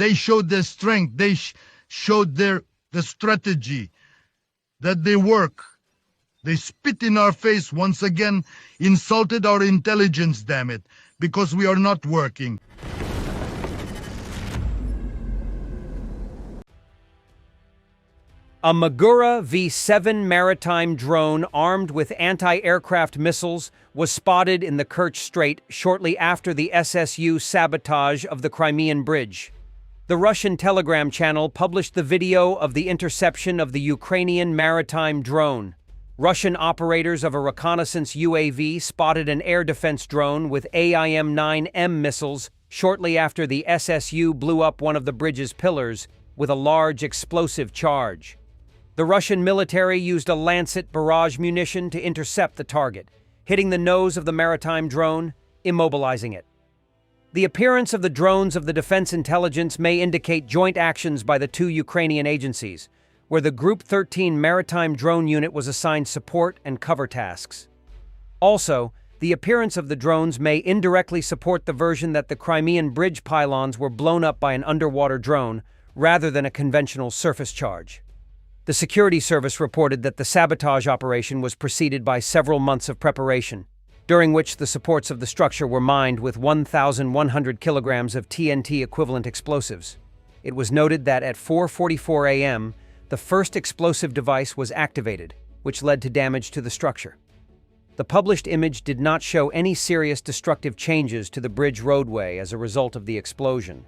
They showed their strength. They showed the strategy that they work. They spit in our face once again, insulted our intelligence, damn it, because we are not working. A Magura V-7 maritime drone armed with anti-aircraft missiles was spotted in the Kerch Strait shortly after the SSU sabotage of the Crimean bridge. The Russian Telegram channel published the video of the interception of the Ukrainian maritime drone. Russian operators of a reconnaissance UAV spotted an air defense drone with AIM-9M missiles shortly after the SSU blew up one of the bridge's pillars with a large explosive charge. The Russian military used a Lancet barrage munition to intercept the target, hitting the nose of the maritime drone, immobilizing it. The appearance of the drones of the Defense Intelligence may indicate joint actions by the two Ukrainian agencies, where the Group 13 Maritime Drone Unit was assigned support and cover tasks. Also, the appearance of the drones may indirectly support the version that the Crimean bridge pylons were blown up by an underwater drone rather than a conventional surface charge. The security service reported that the sabotage operation was preceded by several months of preparation, during which the supports of the structure were mined with 1,100 kilograms of TNT-equivalent explosives. It was noted that at 4:44 a.m., the first explosive device was activated, which led to damage to the structure. The published image did not show any serious destructive changes to the bridge roadway as a result of the explosion.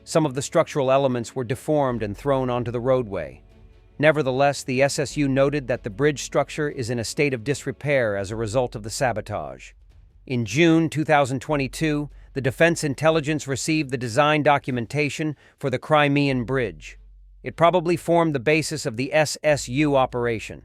Some of the structural elements were deformed and thrown onto the roadway. Nevertheless, the SSU noted that the bridge structure is in a state of disrepair as a result of the sabotage. In June 2022, the Defense Intelligence received the design documentation for the Crimean bridge. It probably formed the basis of the SSU operation.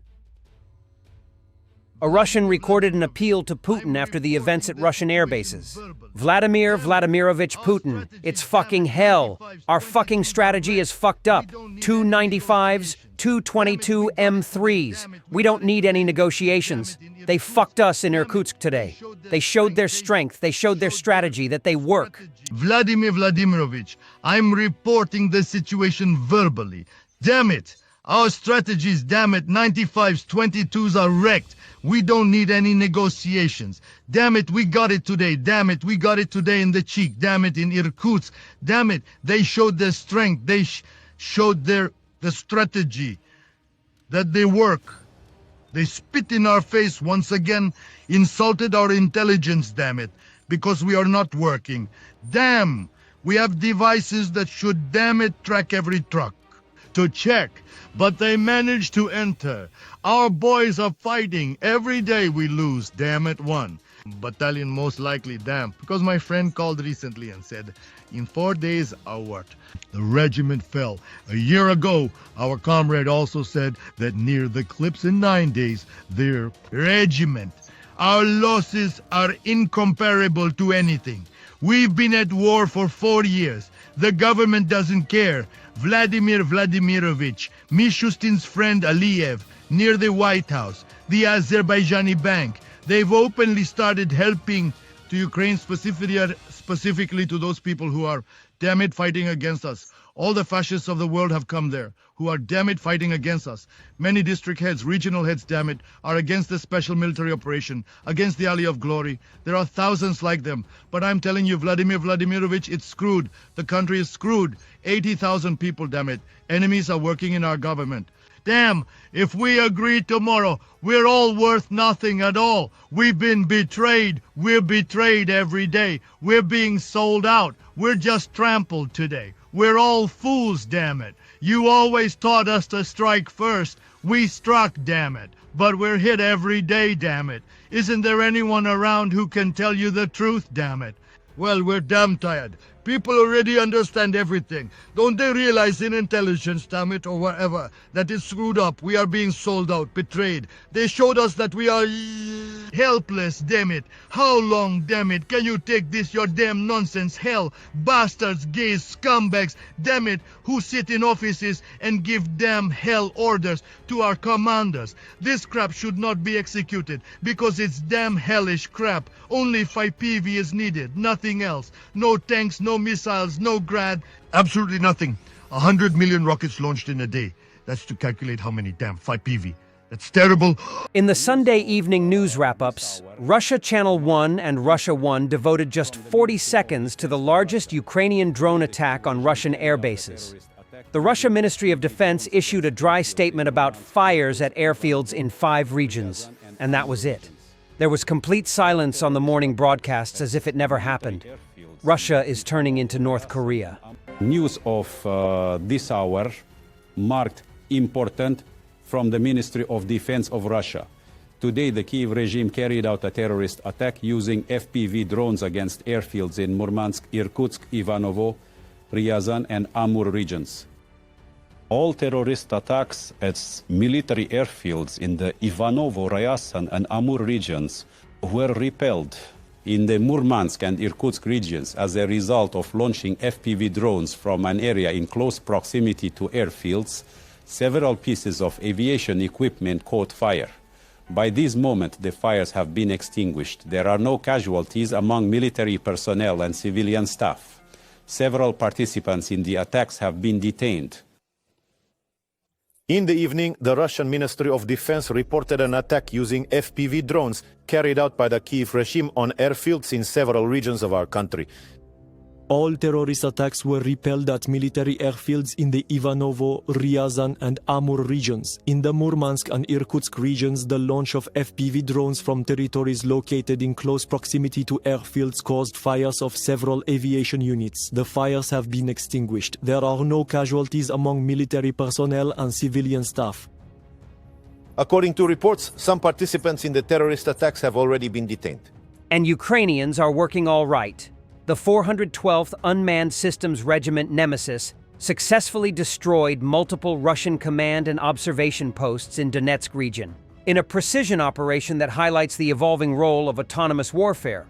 A Russian recorded an appeal to Putin after the events at Russian air bases. Vladimir Vladimirovich Putin, it's fucking hell. Our fucking strategy is fucked up. 295s, 222 M3s. We don't need any negotiations. They fucked us in Irkutsk today. They showed their strength. They showed their strategy, that they work. Vladimir Vladimirovich, I'm reporting the situation verbally. Damn it! Our strategies, damn it, 95s, 22s are wrecked. We don't need any negotiations. Damn it, we got it today. Damn it, we got it today in the cheek. Damn it, in Irkutsk. Damn it, they showed their strength. They showed the strategy that they work. They spit in our face once again, insulted our intelligence, damn it, because we are not working. Damn, we have devices that should, damn it, track every truck. To check, but they managed to enter. Our boys are fighting. Every day we lose, damn it, one. Battalion most likely, damn. Because my friend called recently and said, in 4 days, our what? The regiment fell. A year ago, our comrade also said that near the cliffs in 9 days, their regiment. Our losses are incomparable to anything. We've been at war for 4 years. The government doesn't care. Vladimir Vladimirovich, Mishustin's friend Aliyev, near the White House, the Azerbaijani bank, they've openly started helping to Ukraine, specifically to those people who are, damn it, fighting against us. All the fascists of the world have come there, who are, damn it, fighting against us. Many district heads, regional heads, damn it, are against the special military operation, against the Ally of Glory. There are thousands like them. But I'm telling you, Vladimir Vladimirovich, it's screwed. The country is screwed. 80,000 people, damn it. Enemies are working in our government. Damn, if we agree tomorrow, we're all worth nothing at all. We've been betrayed. We're betrayed every day. We're being sold out. We're just trampled today. We're all fools, damn it. You always taught us to strike first. We struck, damn it. But we're hit every day, damn it. Isn't there anyone around who can tell you the truth, damn it? Well, we're damn tired. People already understand everything. Don't they realize in intelligence, damn it, or whatever, that it's screwed up? We are being sold out, betrayed. They showed us that we are helpless, damn it. How long, damn it, can you take this, your damn nonsense? Hell, bastards, gays, scumbags, damn it, who sit in offices and give damn hell orders to our commanders. This crap should not be executed because it's damn hellish crap. Only 5 PV is needed, nothing else. No tanks, no no missiles, no Grad, absolutely nothing. 100 million rockets launched in a day. That's to calculate how many, damn, 5 PV. That's terrible. In the Sunday evening news wrap-ups, Russia Channel 1 and Russia 1 devoted just 40 seconds to the largest Ukrainian drone attack on Russian air bases. The Russia Ministry of Defense issued a dry statement about fires at airfields in 5 regions, and that was it. There was complete silence on the morning broadcasts as if it never happened. Russia is turning into North Korea. News of this hour marked important from the Ministry of Defense of Russia. Today, the Kiev regime carried out a terrorist attack using FPV drones against airfields in Murmansk, Irkutsk, Ivanovo, Ryazan, and Amur regions. All terrorist attacks at military airfields in the Ivanovo, Ryazan, and Amur regions were repelled in the Murmansk and Irkutsk regions as a result of launching FPV drones from an area in close proximity to airfields. Several pieces of aviation equipment caught fire. By this moment, the fires have been extinguished. There are no casualties among military personnel and civilian staff. Several participants in the attacks have been detained. In the evening, the Russian Ministry of Defense reported an attack using FPV drones carried out by the Kiev regime on airfields in several regions of our country. All terrorist attacks were repelled at military airfields in the Ivanovo, Ryazan, and Amur regions. In the Murmansk and Irkutsk regions, the launch of FPV drones from territories located in close proximity to airfields caused fires of several aviation units. The fires have been extinguished. There are no casualties among military personnel and civilian staff. According to reports, some participants in the terrorist attacks have already been detained. And Ukrainians are working all right. The 412th Unmanned Systems Regiment Nemesis successfully destroyed multiple Russian command and observation posts in Donetsk region. In a precision operation that highlights the evolving role of autonomous warfare,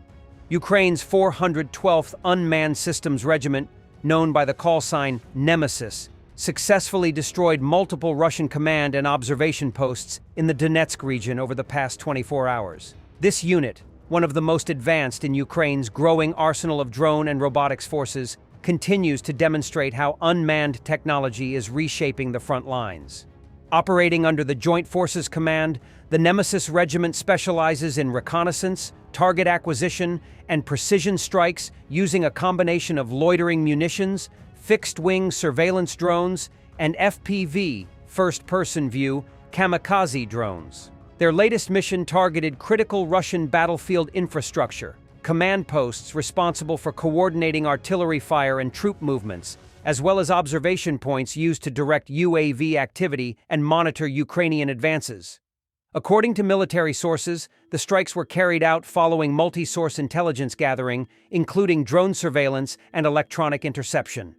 Ukraine's 412th Unmanned Systems Regiment, known by the call sign Nemesis, successfully destroyed multiple Russian command and observation posts in the Donetsk region over the past 24 hours. This unit, one of the most advanced in Ukraine's growing arsenal of drone and robotics forces, continues to demonstrate how unmanned technology is reshaping the front lines. Operating under the Joint Forces Command, the Nemesis Regiment specializes in reconnaissance, target acquisition, and precision strikes using a combination of loitering munitions, fixed-wing surveillance drones, and FPV, first-person view, kamikaze drones. Their latest mission targeted critical Russian battlefield infrastructure, command posts responsible for coordinating artillery fire and troop movements, as well as observation points used to direct UAV activity and monitor Ukrainian advances. According to military sources, the strikes were carried out following multi-source intelligence gathering, including drone surveillance and electronic interception.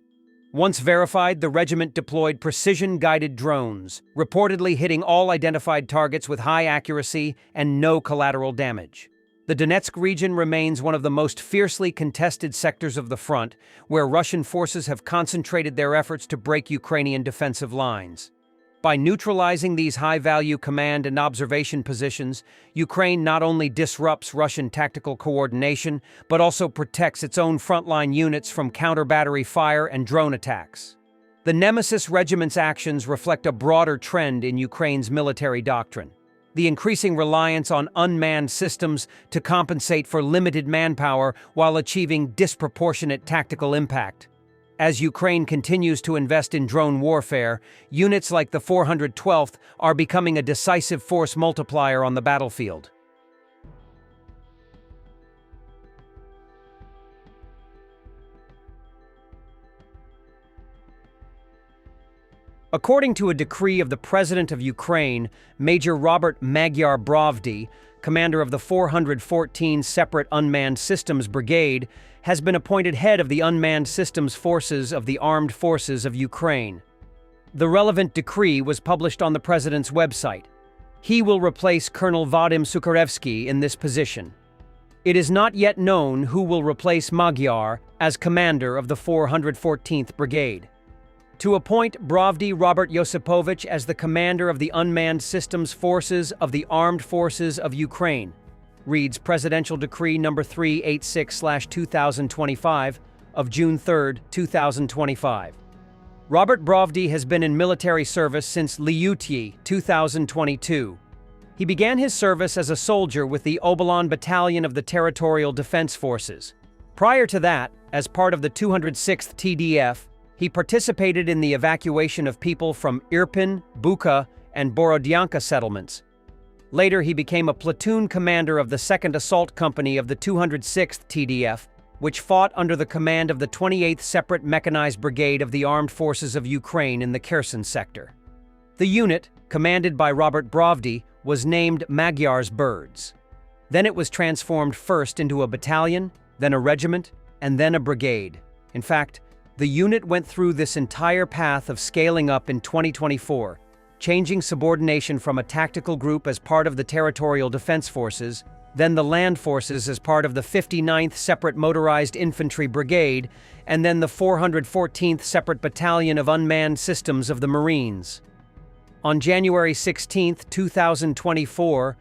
Once verified, the regiment deployed precision-guided drones, reportedly hitting all identified targets with high accuracy and no collateral damage. The Donetsk region remains one of the most fiercely contested sectors of the front, where Russian forces have concentrated their efforts to break Ukrainian defensive lines. By neutralizing these high-value command and observation positions, Ukraine not only disrupts Russian tactical coordination, but also protects its own frontline units from counter-battery fire and drone attacks. The Nemesis Regiment's actions reflect a broader trend in Ukraine's military doctrine: the increasing reliance on unmanned systems to compensate for limited manpower while achieving disproportionate tactical impact. As Ukraine continues to invest in drone warfare, units like the 412th are becoming a decisive force multiplier on the battlefield. According to a decree of the President of Ukraine, Major Robert Magyar Bravdi, commander of the 414 Separate Unmanned Systems Brigade, has been appointed head of the Unmanned Systems Forces of the Armed Forces of Ukraine. The relevant decree was published on the President's website. He will replace Colonel Vadim Sukharevsky in this position. It is not yet known who will replace Magyar as commander of the 414th Brigade. To appoint Bravdi Robert Yosipovich as the commander of the Unmanned Systems Forces of the Armed Forces of Ukraine, reads Presidential Decree No. 386/2025, of June 3, 2025. Robert Bravdi has been in military service since Liutyi, 2022. He began his service as a soldier with the Obolon Battalion of the Territorial Defense Forces. Prior to that, as part of the 206th TDF, he participated in the evacuation of people from Irpin, Bucha, and Borodyanka settlements. Later, he became a platoon commander of the 2nd Assault Company of the 206th TDF, which fought under the command of the 28th Separate Mechanized Brigade of the Armed Forces of Ukraine in the Kherson sector. The unit, commanded by Robert Bravdi, was named Magyar's Birds. Then it was transformed first into a battalion, then a regiment, and then a brigade. In fact, the unit went through this entire path of scaling up in 2024, changing subordination from a tactical group as part of the Territorial Defense Forces, then the Land Forces as part of the 59th Separate Motorized Infantry Brigade, and then the 414th Separate Battalion of Unmanned Systems of the Marines. On January 16, 2024,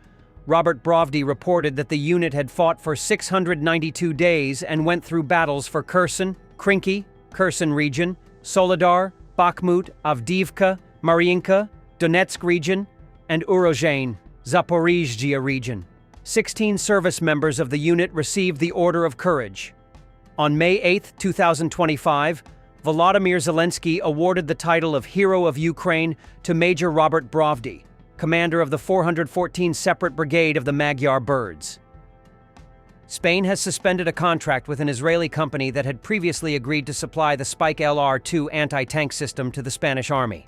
Robert Bravdi reported that the unit had fought for 692 days and went through battles for Kherson, Krinky, Kherson region, Soledar, Bakhmut, Avdiivka, Mariinka, Donetsk region, and Urozhain, Zaporizhzhia region. 16 service members of the unit received the Order of Courage. On May 8, 2025, Volodymyr Zelensky awarded the title of Hero of Ukraine to Major Robert Bravdi, commander of the 414 Separate Brigade of the Magyar Birds. Spain has suspended a contract with an Israeli company that had previously agreed to supply the Spike LR-2 anti-tank system to the Spanish army.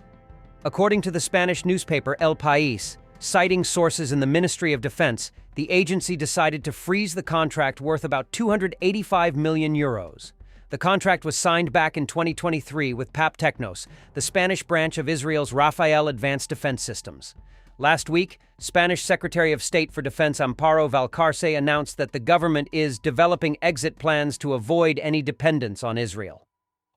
According to the Spanish newspaper El País, citing sources in the Ministry of Defense, the agency decided to freeze the contract worth about 285 million euros. The contract was signed back in 2023 with PAP Technos, the Spanish branch of Israel's Rafael Advanced Defense Systems. Last week, Spanish Secretary of State for Defense Amparo Valcarce announced that the government is developing exit plans to avoid any dependence on Israel.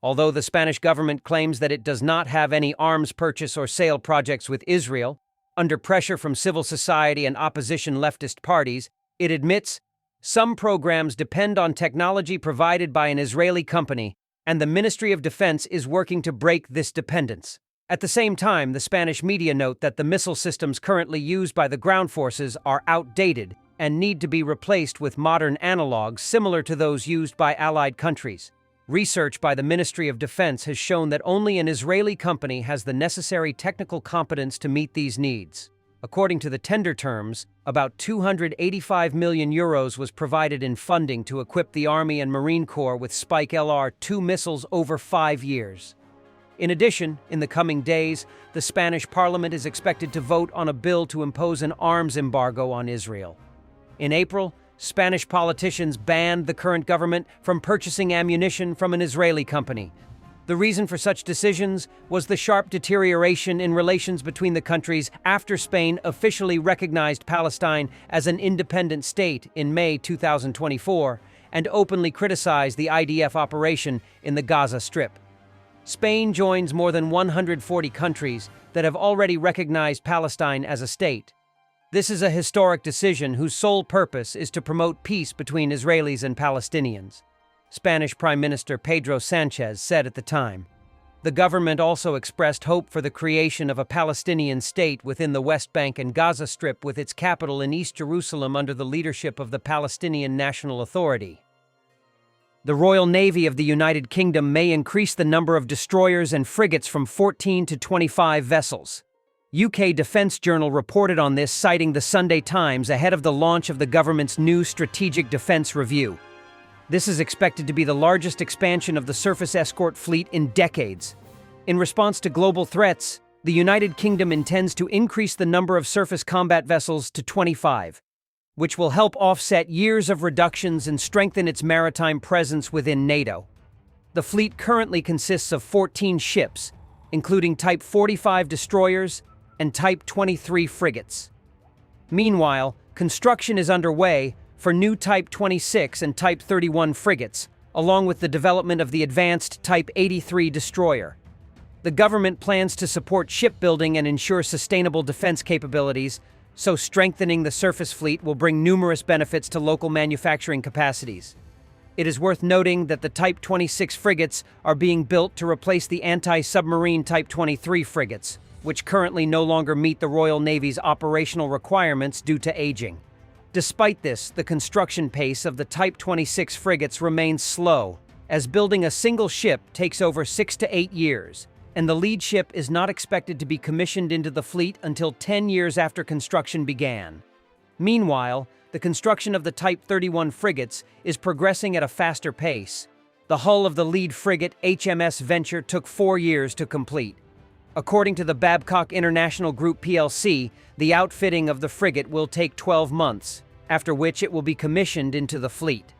Although the Spanish government claims that it does not have any arms purchase or sale projects with Israel, under pressure from civil society and opposition leftist parties, it admits some programs depend on technology provided by an Israeli company, and the Ministry of Defense is working to break this dependence. At the same time, the Spanish media note that the missile systems currently used by the ground forces are outdated and need to be replaced with modern analogs similar to those used by allied countries. Research by the Ministry of Defense has shown that only an Israeli company has the necessary technical competence to meet these needs. According to the tender terms, about 285 million euros was provided in funding to equip the Army and Marine Corps with Spike LR-2 missiles over 5 years. In addition, in the coming days, the Spanish parliament is expected to vote on a bill to impose an arms embargo on Israel. In April, Spanish politicians banned the current government from purchasing ammunition from an Israeli company. The reason for such decisions was the sharp deterioration in relations between the countries after Spain officially recognized Palestine as an independent state in May 2024 and openly criticized the IDF operation in the Gaza Strip. Spain joins more than 140 countries that have already recognized Palestine as a state. This is a historic decision whose sole purpose is to promote peace between Israelis and Palestinians, Spanish Prime Minister Pedro Sanchez said at the time. The government also expressed hope for the creation of a Palestinian state within the West Bank and Gaza Strip with its capital in East Jerusalem under the leadership of the Palestinian National Authority. The Royal Navy of the United Kingdom may increase the number of destroyers and frigates from 14 to 25 vessels. UK Defence Journal reported on this, citing the Sunday Times ahead of the launch of the government's new Strategic Defence Review. This is expected to be the largest expansion of the surface escort fleet in decades. In response to global threats, the United Kingdom intends to increase the number of surface combat vessels to 25, which will help offset years of reductions and strengthen its maritime presence within NATO. The fleet currently consists of 14 ships, including Type 45 destroyers and Type 23 frigates. Meanwhile, construction is underway for new Type 26 and Type 31 frigates, along with the development of the advanced Type 83 destroyer. The government plans to support shipbuilding and ensure sustainable defense capabilities, so strengthening the surface fleet will bring numerous benefits to local manufacturing capacities. It is worth noting that the Type 26 frigates are being built to replace the anti-submarine Type 23 frigates, which currently no longer meet the Royal Navy's operational requirements due to aging. Despite this, the construction pace of the Type 26 frigates remains slow, as building a single ship takes over 6 to 8 years, and the lead ship is not expected to be commissioned into the fleet until 10 years after construction began. Meanwhile, the construction of the Type 31 frigates is progressing at a faster pace. The hull of the lead frigate HMS Venture took 4 years to complete. According to the Babcock International Group plc, the outfitting of the frigate will take 12 months, after which it will be commissioned into the fleet.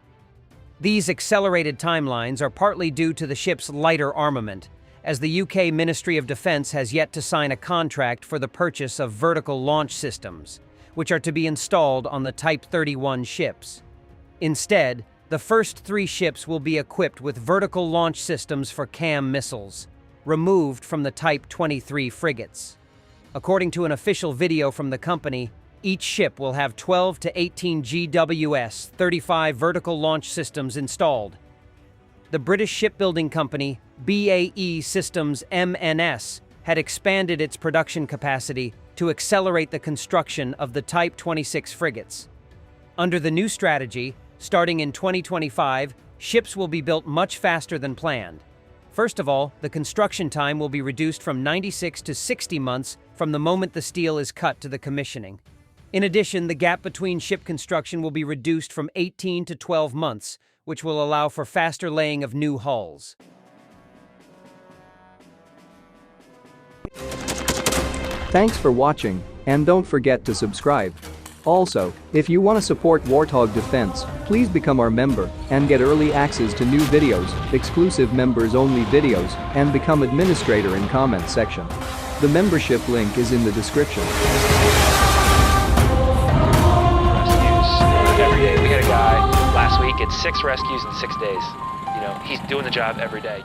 These accelerated timelines are partly due to the ship's lighter armament, as the UK Ministry of Defence has yet to sign a contract for the purchase of vertical launch systems, which are to be installed on the Type 31 ships. Instead, the first 3 ships will be equipped with vertical launch systems for CAM missiles, removed from the Type 23 frigates. According to an official video from the company, each ship will have 12 to 18 GWS-35 vertical launch systems installed. The British shipbuilding company, BAE Systems MNS, had expanded its production capacity to accelerate the construction of the Type 26 frigates. Under the new strategy, starting in 2025, ships will be built much faster than planned. First of all, the construction time will be reduced from 96 to 60 months from the moment the steel is cut to the commissioning. In addition, the gap between ship construction will be reduced from 18 to 12 months, which will allow for faster laying of new hulls. Thanks for watching, and don't forget to subscribe. Also, if you want to support Warthog Defense, please become our member and get early access to new videos, exclusive members-only videos, and become administrator in comment section. The membership link is in the description. Rescues every day. We had a guy last week at 6 rescues in 6 days. You know, he's doing the job every day.